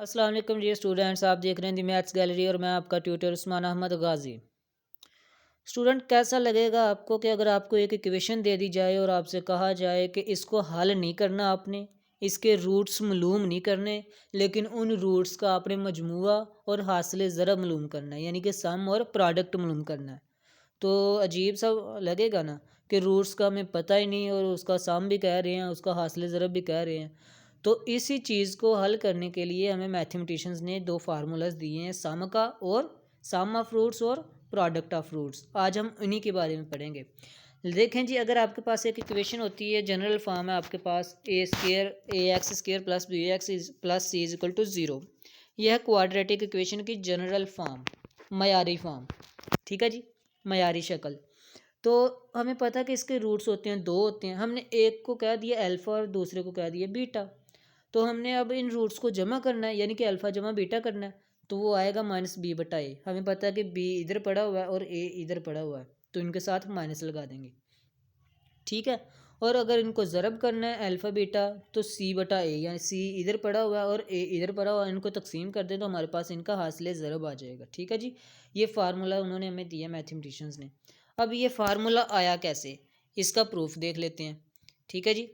अस्सलाम वालेकुम dear students, आप देख रहे हैं दी मैथ्स गैलरी और मैं आपका ट्यूटर उस्मान अहमद गाजी। स्टूडेंट, कैसा लगेगा आपको कि अगर आपको एक इक्वेशन दे दी जाए और आपसे कहा जाए कि इसको हल नहीं करना आपने, इसके रूट्स मालूम नहीं करने, लेकिन उन रूट्स का आपने मजमुआ और हासिल ज़रब मालूम करना है, यानी कि सम और प्रोडक्ट मालूम करना है। तो अजीब सा लगेगा ना कि रूट्स का हमें पता ही नहीं और उसका सम भी कह रहे हैं, उसका हासिल ज़रब भी कह रहे हैं। तो इसी चीज़ को हल करने के लिए हमें मैथमेटिशियंस ने दो फार्मूलाज दिए हैं, सम का और सम ऑफ रूट्स और प्रोडक्ट ऑफ रूट्स। आज हम इन्हीं के बारे में पढ़ेंगे। देखें जी, अगर आपके पास एक इक्वेशन होती है, जनरल फॉर्म है आपके पास a square a x square plus b x plus c is equal to zero. यह है क्वाड्रेटिक इक्वेशन की जनरल फॉर्म, मयारी फॉर्म। ठीक है जी, मयारी शक्ल। तो हमें पता है कि इसके रूट्स होते हैं, दो होते हैं। हमने एक को कह दिया अल्फ़ा और दूसरे को कह दिया बीटा। तो हमने अब इन रूट्स को जमा करना है, यानी कि अल्फ़ा जमा बीटा करना है। तो वो आएगा माइनस बी बटा ए। हमें पता है कि बी इधर पड़ा हुआ है और ए इधर पड़ा हुआ है, तो इनके साथ माइनस लगा देंगे। ठीक है। और अगर इनको ज़रब करना है अल्फ़ा बीटा, तो सी बटा ए, यानी सी इधर पड़ा हुआ है और ए इधर पड़ा हुआ है, इनको तकसीम कर दें तो हमारे पास इनका हासिल ज़रब आ जाएगा। ठीक है जी, ये फार्मूला उन्होंने हमें दिया मैथमेटिशियंस ने। अब ये फार्मूला आया कैसे, इसका प्रूफ देख लेते हैं। ठीक है जी,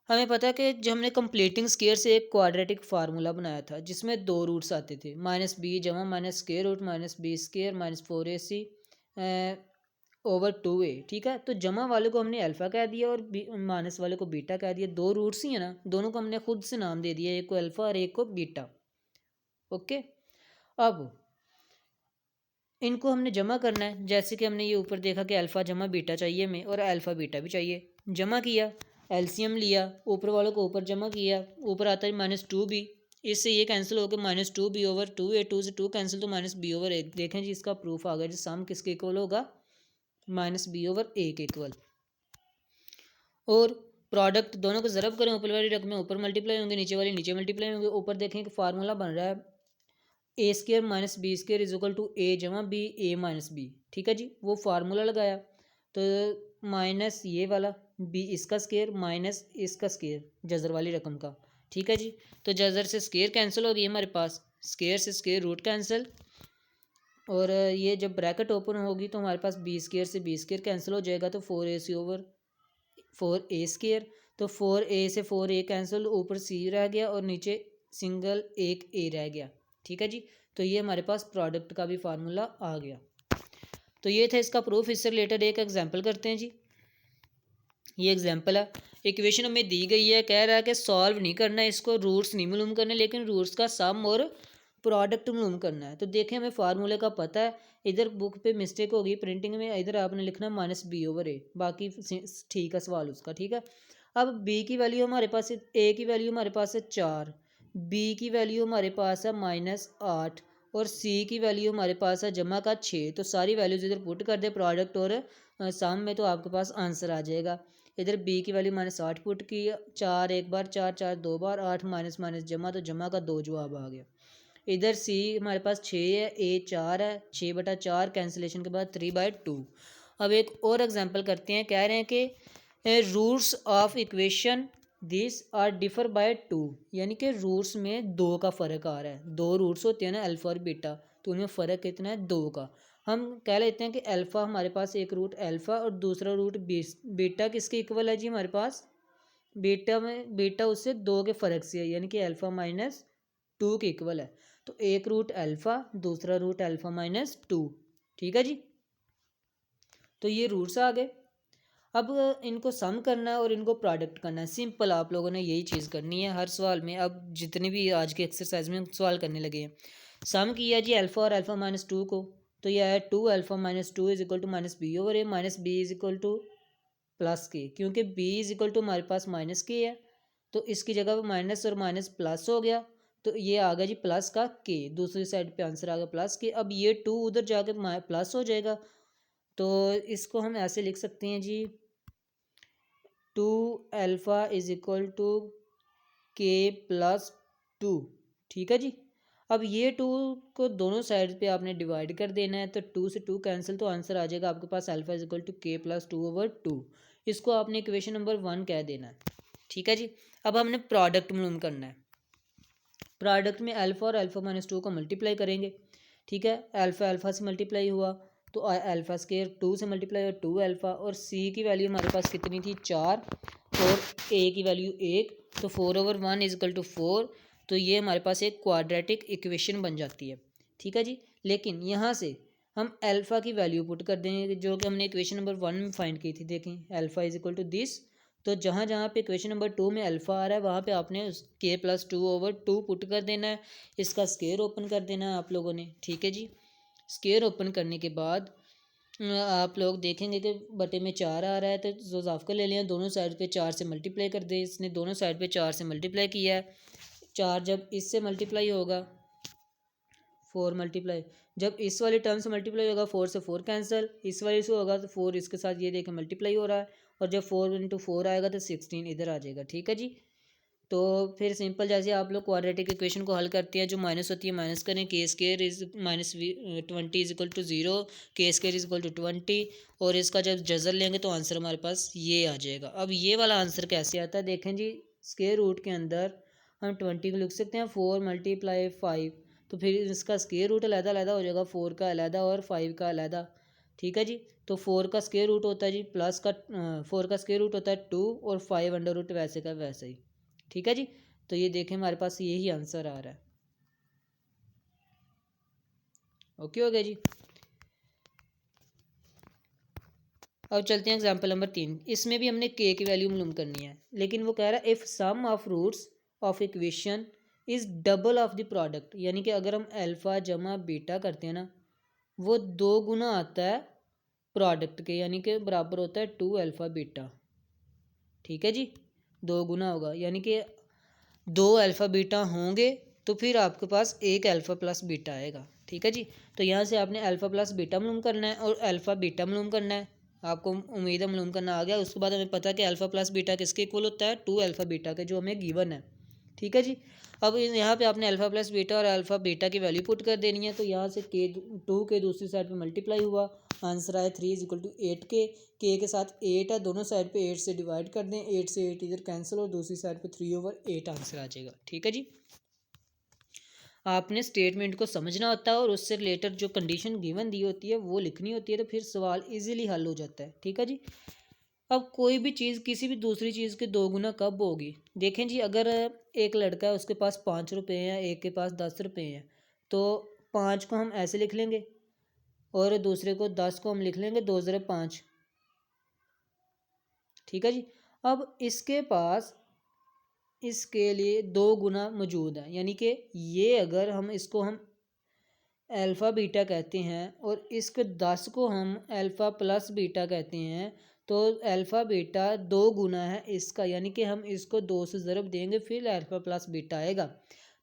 हमें पता है कि जब हमने कंप्लीटिंग स्केयर से एक क्वाड्रेटिक फार्मूला बनाया था जिसमें दो रूट्स आते थे, माइनस बी जमा minus square root minus b square minus four a c over two a. ठीक है, तो जमा वाले को हमने अल्फ़ा कह दिया और माइनस वाले को बीटा कह दिया। दो रूट्स ही है ना, दोनों को हमने खुद से नाम दे दिया, एक को अल्फ़ा और एक को बीटा। ओके। अब इनको हमने जमा करना है, जैसे कि हमने ये ऊपर देखा कि अल्फ़ा जमा बीटा चाहिए हमें और अल्फ़ा बीटा भी चाहिए। जमा किया, एलसीएम लिया, ऊपर वालों को ऊपर जमा किया, ऊपर आता है माइनस टू बी, इससे ये कैंसिल होकर minus two B over two A, two से टू कैंसिल तो माइनस बी ओवर ए। देखें जी, इसका प्रूफ आ गया जी, सम किसके इक्वल होगा, माइनस बी ओवर ए के इक्वल। और प्रोडक्ट दोनों को ज़रब करें, ऊपर वाली रकमें ऊपर मल्टीप्लाई होंगे, नीचे वाली नीचे मल्टीप्लाई होंगे। ऊपर देखें कि फार्मूला बन रहा है a square minus b square is equal to a जमा बी ए माइनस बी। ठीक है जी, वो फार्मूला लगाया तो माइनस ये वाला बी इसका स्केयर माइनस इसका स्केयर जजर वाली रकम का। ठीक है जी, तो जजर से स्केयर कैंसिल हो गई हमारे पास, स्केयर से स्केयर रूट कैंसिल, और ये जब ब्रैकेट ओपन होगी तो हमारे पास बी स्केयर से बी स्केयर कैंसिल हो जाएगा, तो four a c over four A square, तो फोर ए से फोर ए कैंसिल, ऊपर सी रह गया और नीचे सिंगल एक ए रह गया। ठीक है जी, तो ये हमारे पास प्रोडक्ट का भी फार्मूला आ गया। तो ये था इसका प्रूफ। इससे रिलेटेड एक एग्जांपल करते हैं जी। ये एग्जांपल है, इक्वेशन हमें दी गई है, कह रहा है कि सॉल्व नहीं करना है इसको, रूट्स नहीं मालूम करने, लेकिन रूट्स का सम और प्रोडक्ट मालूम करना है। तो देखें, हमें फार्मूले का पता है, इधर बुक पे मिस्टेक होगी प्रिंटिंग में, इधर आपने लिखना माइनस बी ओवर ए, बाकी ठीक है सवाल उसका। ठीक है, अब बी की वैल्यू हमारे पास है, ए की वैल्यू हमारे पास है चार, बी की वैल्यू हमारे पास है माइनस आठ, और सी की वैल्यू हमारे पास है जमा का छः। तो सारी वैल्यूज इधर पुट कर दे प्रोडक्ट और सम में, तो आपके पास आंसर आ जाएगा। इधर बी की वैल्यू माइनस आठ पुट की, चार एक बार, चार चार दो बार, आठ माइनस माइनस जमा, तो जमा का दो जवाब आ गया। इधर सी हमारे पास छः है, ए चार है, छः बटा चार कैंसिलेशन के बाद थ्री बाई टू। अब एक और एग्जांपल करते हैं, कह रहे हैं कि roots of equation this are differ by two, यानी कि रूट्स में दो का फ़र्क आ रहा है। दो रूट्स होते हैं ना अल्फ़ा और बीटा, तो उनमें फ़र्क कितना है, दो का। हम कह लेते हैं कि अल्फ़ा हमारे पास एक रूट अल्फ़ा और दूसरा रूट बीटा किसके इक्वल है जी हमारे पास, बीटा में बीटा उससे दो के फ़र्क से है, यानी कि अल्फ़ा माइनस टू के इक्वल है। तो एक रूट अल्फ़ा, दूसरा रूट अल्फ़ा माइनस टू। ठीक है जी, तो ये रूट्स आ गए। अब इनको सम करना है और इनको प्रोडक्ट करना है। सिंपल, आप लोगों ने यही चीज़ करनी है हर सवाल में। अब जितने भी आज के एक्सरसाइज में सवाल करने लगे हैं, सम किया जी अल्फ़ा और अल्फ़ा माइनस टू को, तो यह है two alpha minus two is equal to minus B over A, minus B is equal to plus K, क्योंकि बी इज इक्वल टू हमारे पास माइनस के है, तो इसकी जगह पर माइनस और माइनस प्लस हो गया, तो ये आ गया जी प्लस का के, दूसरी साइड पे आंसर आ गया प्लस के। अब ये टू उधर जाके प्लस हो जाएगा, तो इसको हम ऐसे लिख सकते हैं जी, two alpha is equal to k plus two. ठीक है जी, अब ये टू को दोनों साइड पे आपने डिवाइड कर देना है, तो टू से टू कैंसिल, तो आंसर आ जाएगा आपके पास alpha is equal to k plus to over to. इसको आपने इक्वेशन नंबर वन कह देना है। ठीक है जी, अब हमने प्रोडक्ट मालूम करना है। प्रोडक्ट में अल्फ़ा और अल्फ़ा माइनस 2 को मल्टीप्लाई करेंगे, ठीक है। अल्फ़ा अल्फ़ा से मल्टीप्लाई हुआ तो अल्फ़ा स्क्वायर 2 से मल्टीप्लाई और 2 अल्फ़ा, और सी की वैल्यू हमारे पास कितनी थी 4 और ए की वैल्यू 1, तो 4/1 इज इक्वल टू 4। तो ये हमारे पास एक क्वाड्रेटिक इक्वेशन बन जाती है, ठीक है जी। लेकिन यहाँ से हम अल्फ़ा की वैल्यू पुट कर देंगे जो कि हमने इक्वेशन नंबर 1 में फाइंड की थी। देखें alpha is equal to this, तो जहाँ जहाँ पे इक्वेशन नंबर 2 में अल्फ़ा आ रहा है वहाँ पे आपने उस k+2/2 पुट कर देना है। इसका स्क्वायर ओपन कर देना है आप लोगों ने, ठीक है जी। स्क्वायर ओपन करने के बाद आप लोग देखेंगे कि बटे में 4 आ रहा है, तो जोज़ाफ का ले लें, दोनों साइड पे 4 से मल्टीप्लाई कर दें। इसने दोनों साइड पे 4 से मल्टीप्लाई किया है। 4 जब इससे मल्टीप्लाई होगा 4 मल्टीप्लाई, जब इस वाले टर्म से मल्टीप्लाई होगा 4 से 4 कैंसिल, इस वाले से होगा तो 4 इसके साथ ये देखें मल्टीप्लाई हो रहा है, और जब 4 × 4 आएगा तो 16 इधर आ जाएगा, ठीक है जी। तो फिर सिंपल जैसे आप लोग क्वाड्रेटिक इक्वेशन को हल करते हैं, जो माइनस होती है माइनस करें, K square is -20 is equal to 0, K square is equal to 20, और इसका जब जज़र लेंगे तो आंसर हमारे पास ये आ जाएगा। अब ये वाला आंसर कैसे आता है देखें जी, स्क्वायर रूट के अंदर हम 20 को लिख सकते हैं 4 × 5, तो फिर इसका स्क्वायर रूट अलग अलग हो जाएगा, 4 का अलग और 5 का अलग, ठीक है जी। तो 4 का स्क्वायर रूट होता है जी प्लस का 4 का स्क्वायर रूट होता है 2, और 5 अंडर रूट वैसे का वैसे ही, ठीक है जी। तो ये देखें हमारे पास यही आंसर आ रहा है। ओके हो गया जी। अब चलते हैं एग्जांपल नंबर 3। इसमें भी हमने के की वैल्यू मालूम करनी है, लेकिन वो कह रहा है if sum of roots of equation is double of the product, यानी कि अगर हम अल्फ़ा जमा बीटा करते हैं ना, वो 2 गुना आता है प्रोडक्ट के, यानी कि बराबर होता है 2 अल्फ़ा बीटा, ठीक है जी। 2 गुना होगा यानी कि 2 अल्फ़ा बीटा होंगे तो फिर आपके पास एक अल्फ़ा प्लस बीटा आएगा, ठीक है जी। तो यहाँ से आपने अल्फ़ा प्लस बीटा मालूम करना है और अल्फ़ा बीटा मालूम करना है। आपको उम्मीद है मालूम करना आ गया। उसके बाद हमें पता है कि अल्फ़ा प्लस बीटा किसके इक्वल होता है 2 अल्फ़ा बीटा के, जो हमें गिवन है, ठीक है जी। अब यहाँ पे आपने अल्फ़ा प्लस बीटा और अल्फ़ा बीटा की वैल्यू पुट कर देनी है। तो यहाँ से के 2 के दूसरी साइड पे मल्टीप्लाई हुआ, आंसर आया 3 इज इक्वल टू 8 के साथ 8 है, दोनों साइड पे 8 से डिवाइड कर दें, 8 से 8 इधर कैंसिल और दूसरी साइड पे 3/8 आंसर आ जाएगा, ठीक है जी। आपने स्टेटमेंट को समझना होता है और उससे रिलेटेड जो कंडीशन गिवन दी होती है वो लिखनी होती है, तो फिर सवाल इजीली हल हो जाता है, ठीक है जी। अब कोई भी चीज़ किसी भी दूसरी चीज़ के 2 गुना कब होगी? देखें जी, अगर एक लड़का है उसके पास 5 रुपये हैं, एक के पास 10 रुपये हैं, तो 5 को हम ऐसे लिख लेंगे और दूसरे को 10 को हम लिख लेंगे 2 × 5, ठीक है जी। अब इसके पास इसके लिए 2 गुना मौजूद है, यानी कि ये अगर हम इसको हम अल्फ़ा बीटा कहते हैं और इसके 10 को हम अल्फ़ा प्लस बीटा कहते हैं, तो अल्फ़ा बीटा 2 गुना है इसका, यानी कि हम इसको 2 से ज़रब देंगे फिर अल्फ़ा प्लस बीटा आएगा।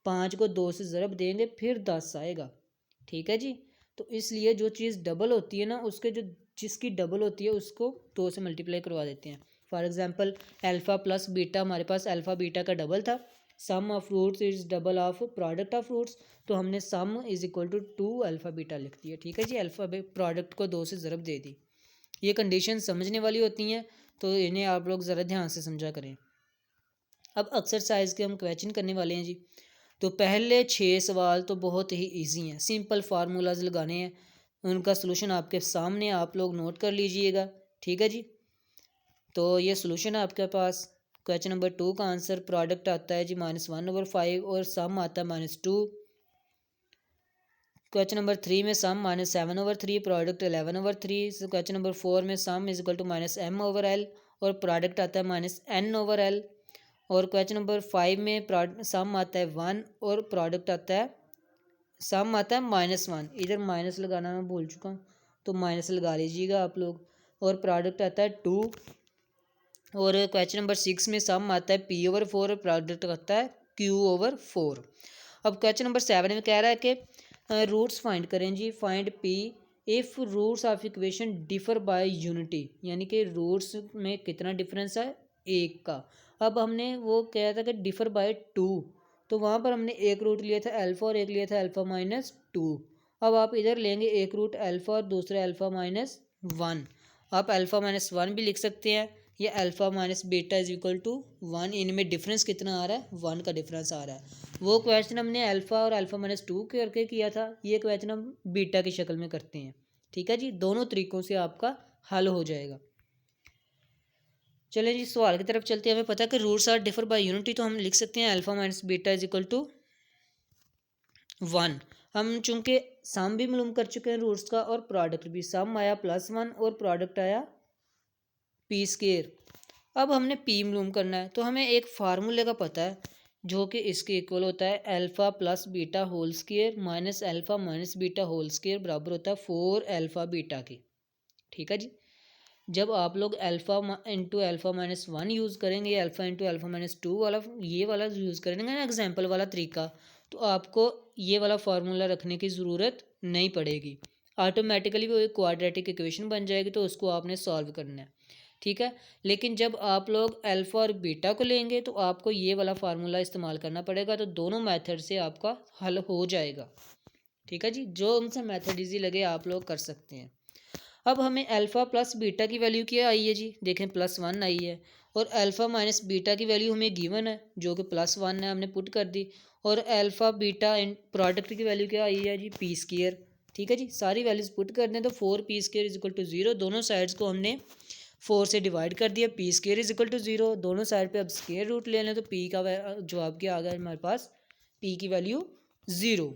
5 को 2 से ज़रब देंगे फिर 10 आएगा, ठीक है जी। तो इसलिए जो चीज़ डबल होती है ना, उसके जो जिसकी डबल होती है उसको 2 से मल्टीप्लाई करवा देते हैं। For example alpha plus beta, हमारे पास अल्फ़ा बीटा का डबल था। Sum of roots is double of product of roots, तो हमने sum is equal to 2 alpha beta लिख दिया, ठीक है जी। अल्फ़ा प्रोडक्ट को 2 से ज़रब दे दी। ये कंडीशन समझने वाली होती हैं, तो इन्हें आप लोग ज़रा ध्यान से समझा करें। अब एक्सरसाइज के हम क्वेश्चन करने वाले हैं जी। तो पहले 6 सवाल तो बहुत ही इजी हैं, सिंपल फार्मूलाज लगाने हैं, उनका सलूशन आपके सामने, आप लोग नोट कर लीजिएगा, ठीक है जी। तो ये सलूशन है आपके पास। क्वेश्चन नंबर 2 का आंसर प्रोडक्ट आता है जी -1/5 और सम आता है -2। क्वेश्चन नंबर 3 में सम -7/3, प्रोडक्ट 11/3। क्वेश्चन नंबर 4 में सम इज इक्वल टू -m/l और प्रोडक्ट आता है -n/l। और क्वेश्चन नंबर 5 में सम आता है 1 और प्रोडक्ट आता है सम आता है -1। इधर माइनस लगाना मैं भूल चुका हूँ, तो माइनस लगा लीजिएगा आप लोग। और प्रोडक्ट आता है 2। और क्वेश्चन नंबर 6 में सम आता है p/4 और प्रोडक्ट आता है q/4। अब क्वेश्चन नंबर 7 में कह रहा है कि रूट्स फाइंड करें जी। Find p if roots of equation differ by unity, यानी कि रूट्स में कितना डिफरेंस है, 1 का। अब हमने वो कहा था कि डिफर बाय 2, तो वहाँ पर हमने एक रूट लिया था अल्फ़ा और एक लिया था अल्फ़ा -2। अब आप इधर लेंगे एक रूट अल्फ़ा और दूसरा अल्फ़ा -1। आप अल्फ़ा -1 भी लिख सकते हैं, या alpha minus beta is equal to 1, इनमें डिफरेंस कितना आ रहा है, 1 का डिफरेंस आ रहा है। वो क्वेश्चन हमने अल्फ़ा और अल्फ़ा माइनस 2 करके किया था, ये क्वेश्चन हम बीटा की शक्ल में करते हैं। ठीक है जी, दोनों तरीक़ों से आपका हल हो जाएगा। चलें जी सवाल की तरफ चलते हैं। हमें पता है कि roots are differ by unity, तो हम लिख सकते हैं alpha minus beta is equal to 1। हम चूंकि सम भी मालूम कर चुके हैं रूट्स का और प्रोडक्ट भी, सम आया +1 और प्रोडक्ट आया पी स्केयर। अब हमने पी मालूम करना है, तो हमें एक फार्मूले का पता है जो कि इसके इक्वल होता है alpha plus beta whole square minus alpha minus beta whole square बराबर होता है 4 अल्फ़ा बीटा के। ठीक है जी, जब आप लोग alpha into alpha minus 1 use करेंगे, अल्फ़ा इंटू अल्फ़ा माइनस 2 वाला ये वाला यूज़ करेंगे ना एग्जाम्पल वाला तरीका, तो आपको ये वाला फार्मूला रखने की ज़रूरत नहीं पड़ेगी, ऑटोमेटिकली वो एक क्वाड्रेटिक इक्वेशन बन जाएगी, तो उसको आपने सॉल्व करना है। ठीक है, लेकिन जब आप लोग अल्फ़ा और बीटा को लेंगे तो आपको ये वाला फार्मूला इस्तेमाल करना पड़ेगा, तो दोनों मेथड से आपका हल हो जाएगा। ठीक है जी, जो उनसे मेथड ईजी लगे आप लोग कर सकते हैं। अब हमें अल्फ़ा प्लस बीटा की वैल्यू क्या आई है जी, देखें +1 आई है, और अल्फ़ा माइनस बीटा की वैल्यू हमें गिवन है जो कि +1 है, हमने पुट कर दी, और अल्फ़ा बीटा इन प्रोडक्ट की वैल्यू क्या आई है जी, पी स्केयर। ठीक है जी, सारी वैल्यूज़ पुट कर दें तो 4 P square is equal to 0, दोनों साइड्स को हमने 4 से डिवाइड कर दिया, P square is equal to 0, दोनों साइड पे अब स्केयर रूट ले लें तो पी का जवाब क्या आ गया हमारे पास, पी की वैल्यू 0।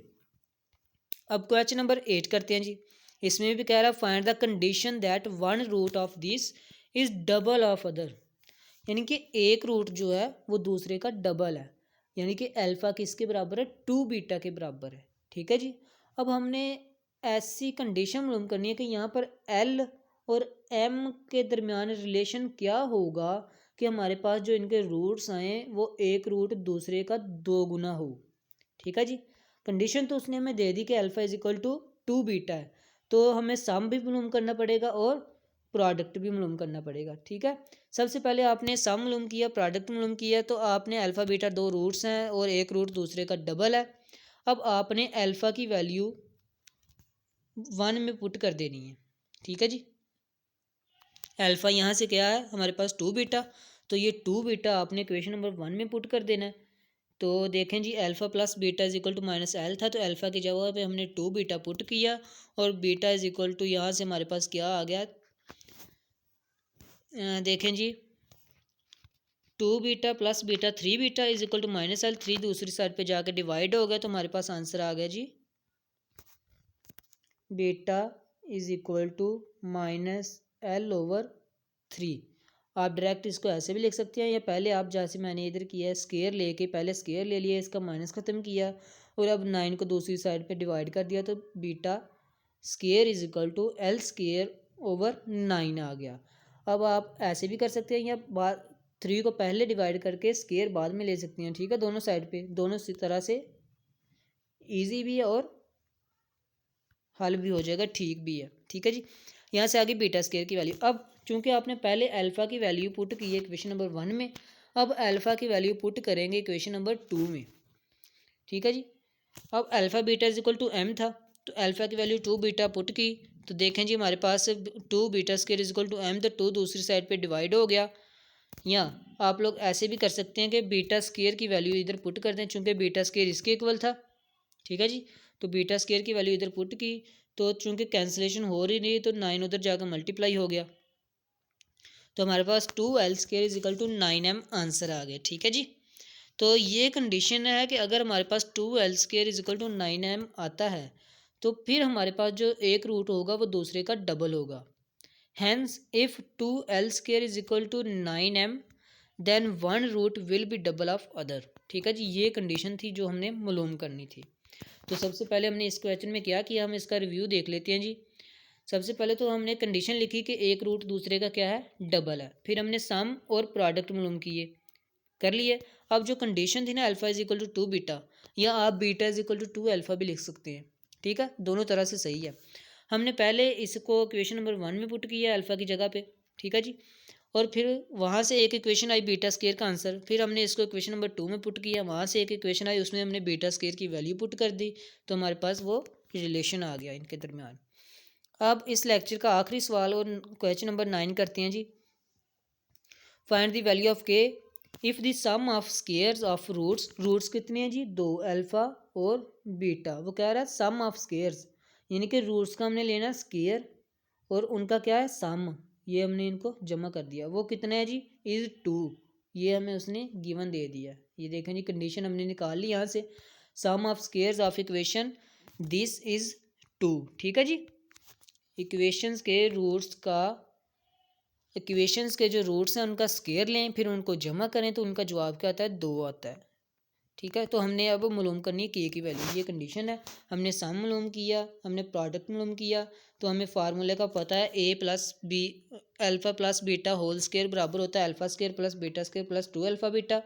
अब क्वेश्चन नंबर 8 करते हैं जी, इसमें भी कह रहा है find the condition that one root of this is double of other, यानी कि एक रूट जो है वो दूसरे का डबल है, यानी कि अल्फ़ा किसके बराबर है, 2 बीटा के बराबर है। ठीक है जी, अब हमने ऐसी कंडीशन मालूम करनी है कि यहाँ पर एल और एम के दरमियान रिलेशन क्या होगा कि हमारे पास जो इनके रूट्स आए वो एक रूट दूसरे का 2 गुना हो। ठीक है जी, कंडीशन तो उसने हमें दे दी कि alpha is equal to 2 beta है, तो हमें सम भी मालूम करना पड़ेगा और प्रोडक्ट भी मालूम करना पड़ेगा। ठीक है, सबसे पहले आपने सम मालूम किया, प्रोडक्ट मालूम किया, तो आपने अल्फ़ा बीटा 2 रूट्स हैं और एक रूट दूसरे का डबल है। अब आपने अल्फ़ा की वैल्यू 1 में पुट कर देनी है। ठीक है जी, अल्फ़ा यहाँ से क्या है हमारे पास 2 बीटा, तो ये 2 बीटा आपने इक्वेशन नंबर 1 में पुट कर देना है। तो देखें जी, alpha plus beta is equal to minus L था, तो अल्फ़ा की जगह पे हमने 2 बीटा पुट किया, और बीटा इज इक्वल टू यहाँ से हमारे पास क्या आ गया, देखें जी 2 beta plus beta 3 beta is equal to minus L, 3 दूसरी साइड पे जाके डिवाइड हो गया, तो हमारे पास आंसर आ गया जी beta is equal to -L/3। आप डायरेक्ट इसको ऐसे भी लिख सकते हैं, या पहले आप जैसे मैंने इधर किया है स्केयर लेके पहले स्केयर ले लिया, इसका माइनस ख़त्म किया और अब 9 को दूसरी साइड पे डिवाइड कर दिया, तो beta square is equal to L/9 आ गया। अब आप ऐसे भी कर सकते हैं, या बाद 3 को पहले डिवाइड करके स्केयर बाद में ले सकते हैं। ठीक है, दोनों साइड पे दोनों तरह से ईजी भी है और हल भी हो जाएगा, ठीक भी है। ठीक है जी, यहाँ से आगे बीटा स्केयर की वैल्यू, अब चूंकि आपने पहले अल्फ़ा की वैल्यू पुट की है इक्वेशन नंबर 1 में, अब अल्फ़ा की वैल्यू पुट करेंगे इक्वेशन नंबर 2 में। ठीक है जी, अब alpha beta is equal to M था, तो अल्फ़ा की वैल्यू 2 बीटा पुट की, तो देखें जी हमारे पास 2 beta square is equal to M, तो 2 दूसरी साइड पे डिवाइड हो गया। या आप लोग ऐसे भी कर सकते हैं कि बीटा स्केयर की वैल्यू इधर पुट कर दें, चूँकि बीटा स्केयर इसके इक्वल था। ठीक है जी, तो बीटा स्केयर की वैल्यू इधर पुट की, तो चूंकि कैंसिलेशन हो रही नहीं, तो 9 उधर जाकर मल्टीप्लाई हो गया, तो हमारे पास 2L square is equal to 9M answer आ गया। ठीक है जी, तो ये कंडीशन है कि अगर हमारे पास 2L square is equal to 9M आता है, तो फिर हमारे पास जो एक रूट होगा वो दूसरे का डबल होगा। Hence if 2L square is equal to 9M then one root will be double of other. ठीक है जी, ये कंडीशन थी जो हमने मालूम करनी थी। तो सबसे पहले हमने इस क्वेश्चन में क्या किया, हम इसका रिव्यू देख लेते हैं जी। सबसे पहले तो हमने कंडीशन लिखी कि एक रूट दूसरे का क्या है, डबल है, फिर हमने सम और प्रोडक्ट मालूम किए, कर लिए। अब जो कंडीशन थी ना alpha is equal to 2 beta, या आप beta is equal to 2 alpha भी लिख सकते हैं। ठीक है, दोनों तरह से सही है। हमने पहले इसको क्वेश्चन नंबर 1 में पुट किया अल्फ़ा की जगह पे। ठीक है जी, और फिर वहाँ से एक इक्वेशन आई बीटा स्केयर का आंसर, फिर हमने इसको इक्वेशन नंबर 2 में पुट किया, वहाँ से एक इक्वेशन आई उसमें हमने बीटा स्केयर की वैल्यू पुट कर दी, तो हमारे पास वो रिलेशन आ गया इनके दरमियान। अब इस लेक्चर का आखिरी सवाल और क्वेश्चन नंबर 9 करते हैं जी। Find the value of K if the sum of squares of roots कितने हैं जी 2 अल्फ़ा और बीटा। वो कह रहा है सम ऑफ स्केयर्स यानी कि रूट्स का हमने लेना स्केयर और उनका क्या है सम, ये हमने इनको जमा कर दिया। वो कितना है जी इज़ 2, ये हमें उसने गिवन दे दिया। ये देखें जी कंडीशन हमने निकाल ली यहाँ से, sum of squares of equation this is 2। ठीक है जी, इक्वेशंस के रूट्स का इक्वेशंस के जो रूट्स हैं उनका स्केयर लें, फिर उनको जमा करें तो उनका जवाब क्या आता है 2 आता है। ठीक है, तो हमने अब मालूम करनी है के की वैल्यू, ये कंडीशन है। हमने सम मालूम किया, हमने प्रोडक्ट मालूम किया, तो हमें फार्मूले का पता है a plus b alpha plus beta whole square बराबर होता है alpha square plus beta square plus 2 alpha beta.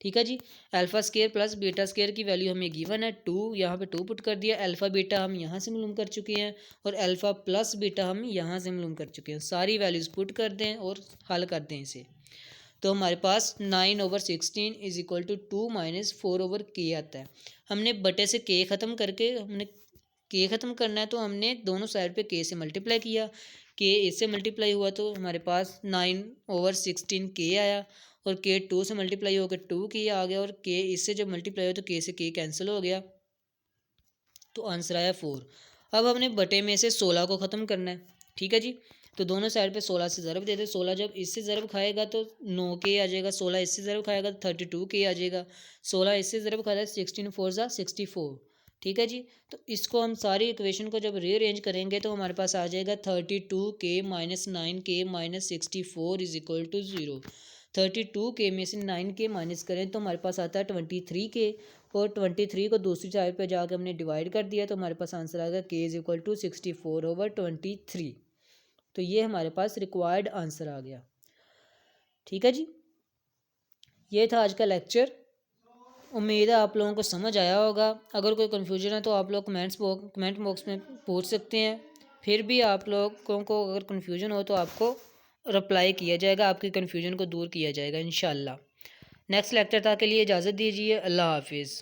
ठीक है जी, alpha square plus beta square की वैल्यू हमें गिवन है 2, यहाँ पे 2 पुट कर दिया। अल्फ़ा बीटा हम यहाँ से मालूम कर चुके हैं और अल्फ़ा प्लस बीटा हम यहाँ से मालूम कर चुके हैं। सारी वैल्यूज़ पुट कर दें और हल कर दें इसे, तो हमारे पास 9/16 is equal to 2 minus 4/k आता है। हमने बटे से k ख़त्म करके हमने k ख़त्म करना है, तो हमने दोनों साइड पे k से मल्टीप्लाई किया, k इससे मल्टीप्लाई हुआ तो हमारे पास 9/16k आया और k 2 से मल्टीप्लाई होकर 2k आ गया और k इससे जब मल्टीप्लाई हो तो k से k कैंसिल हो गया, तो आंसर आया 4। अब हमने बटे में से 16 को ख़त्म करना है। ठीक है जी, तो दोनों साइड पे 16 से ज़रब देते, 16 जब इससे ज़रब खाएगा तो 9k आ जाएगा, 16 इससे ज़रब खाएगा तो 32k आ जाएगा, 16 इससे ज़रब खाएगा 16 4 ज़ा 64। ठीक है जी, तो इसको हम सारी इक्वेशन को जब रीअरेंज करेंगे तो हमारे पास आ जाएगा 32k minus 9k minus 64 is equal to 0। 32k में से 9k माइनस करें तो हमारे पास आता है 23k और 23 को दूसरी साइड पे जाकर हमने डिवाइड कर दिया तो हमारे पास आंसर आ गया k इज इक्वल टू 64/23। तो ये हमारे पास रिक्वायर्ड आंसर आ गया। ठीक है जी, ये था आज का लेक्चर। उम्मीद है आप लोगों को समझ आया होगा। अगर कोई कन्फ्यूजन है तो आप लोग कमेंट बॉक्स में पूछ सकते हैं। फिर भी आप लोगों को अगर कन्फ्यूजन हो तो आपको रिप्लाई किया जाएगा, आपकी कन्फ्यूजन को दूर किया जाएगा इंशाल्लाह। नेक्स्ट लेक्चर तक के लिए इजाज़त दीजिए। अल्लाह हाफिज़।